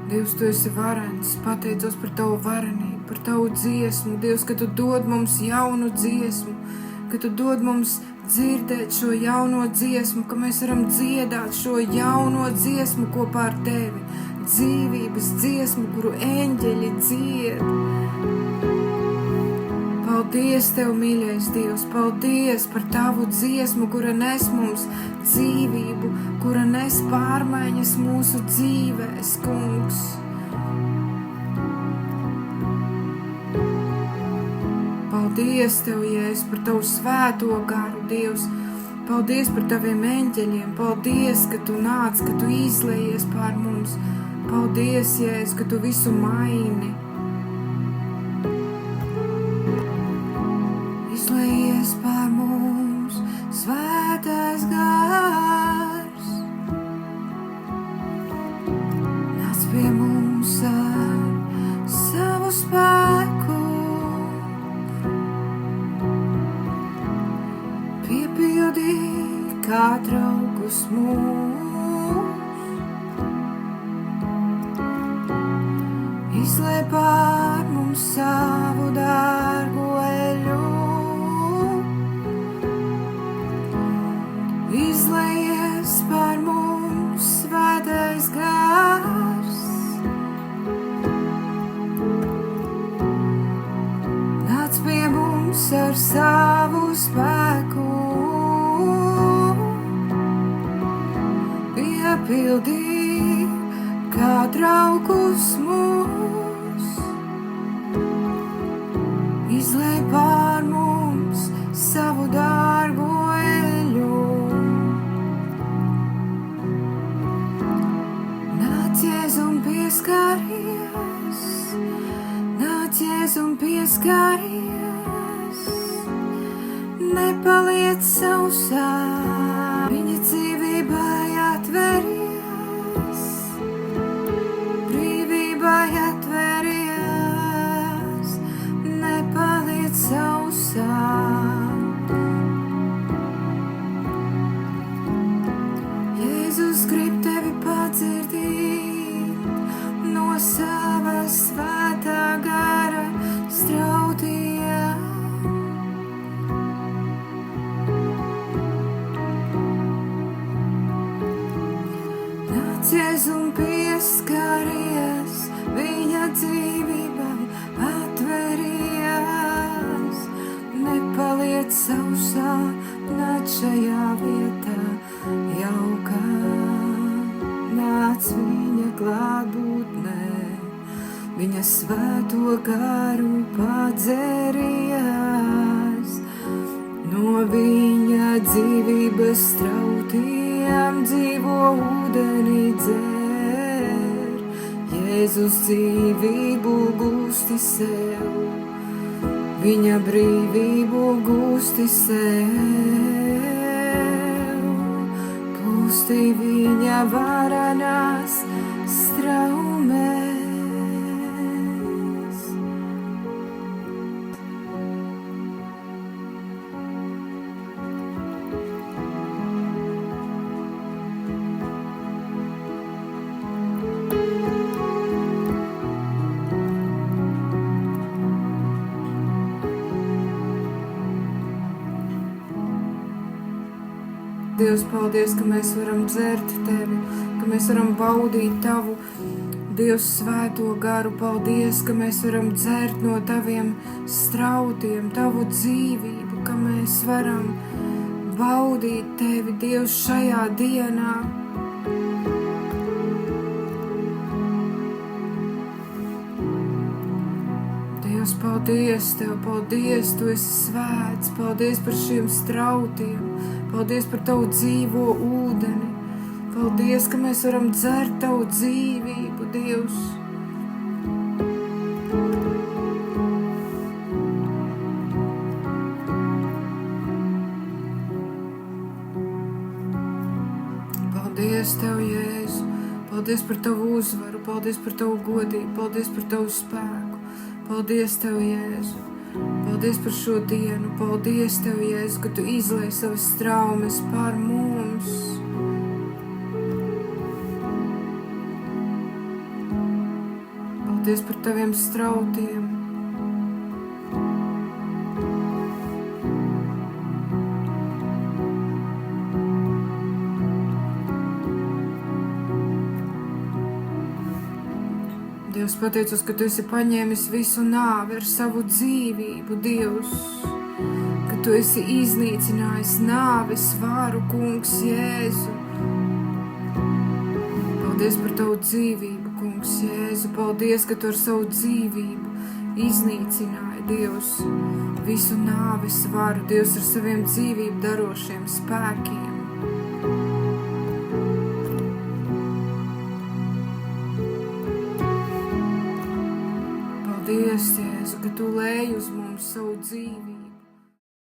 Dievs, Tu esi varens, pateicos par Tavu varenību, par Tavu dziesmu. Dievs, ka Tu dod mums jaunu dziesmu, ka Tu dod mums dzirdēt šo jauno dziesmu, ka mēs varam dziedāt šo jauno dziesmu kopā ar Tevi. Dzīvības dziesmu, kuru eņģeļi dzied. Paldies Tev, mīļais Dievs, paldies par Tavu dziesmu, kura nes mums dzīvību, kura nes pārmaiņas mūsu dzīvēs, Kungs. Paldies Tev, Jēzus, par Tavu svēto garu, Dievs. Paldies par Taviem eņģeļiem, paldies, ka Tu nāc, ka Tu izlējies pār mums. Paldies, Jēzus, ka Tu visu maini. Izlējies pār mums, svētais gars. Nāc pie mums ar savu spēku. Piepildi kā traukus mūs. Izlej pār mums savu dārgo eļu. Izlejies pār mums svētais gars. Nāc pie mums ar savu spēku. Piepildi kā traukus mūs. Izlej pār mums savu dārgo eļu. Nācies un pieskaries, nācies un pieskaries. Nepaliec sausā, viņa dzīvībai atveries. Brīvībai atveries, nepaliec sausā. Jēzus grib Tevi padzirdīt no sava svētā gara strautiem. Nācies un pieskaries, viņa dzīvībai atveries. Nepaliec sausā, nāc šajā vietā jaukā. Nāc viņa klātbūtnē, viņa svēto garu padzeries. No viņa dzīvības strautiem dzīvo ūdenī dzer. Jēzus dzīvību gūsti sev, viņa brīvību gūsti sev. Pūsti viņa varanās straumēs. Dievs, paldies, ka mēs varam dzert Tevi, ka mēs varam baudīt Tavu, Dievs, svēto garu. Paldies, ka mēs varam dzert no Taviem strautiem, Tavu dzīvību, ka mēs varam baudīt Tevi, Dievs, šajā dienā. Dievs, paldies Tev, paldies, Tu esi svēts, paldies par šiem strautiem. Paldies par Tavu dzīvo ūdeni. Paldies, ka mēs varam dzert Tavu dzīvību, Dievs. Paldies Tev, Jēzu. Paldies par Tavu uzvaru. Paldies par Tavu godību. Paldies par Tavu spēku. Paldies Tev, Jēzu. Paldies par šo dienu, paldies Tev, Jēzus, ka Tu izlej savas traumas pār mums. Paldies par taviem strautiem. Dievs, pateicos, ka tu esi paņēmis visu nāvi ar savu dzīvību, Dievs, ka tu esi iznīcinājis nāves vāru, Kungs, Jēzu. Paldies par tavu dzīvību, Kungs, Jēzu. Paldies, ka tu ar savu dzīvību iznīcināji, Dievs, visu nāves varu, Dievs, ar saviem dzīvību darošiem spēkiem. Paldies, Jēzu, ka tu lēji uz mums savu dzīvību.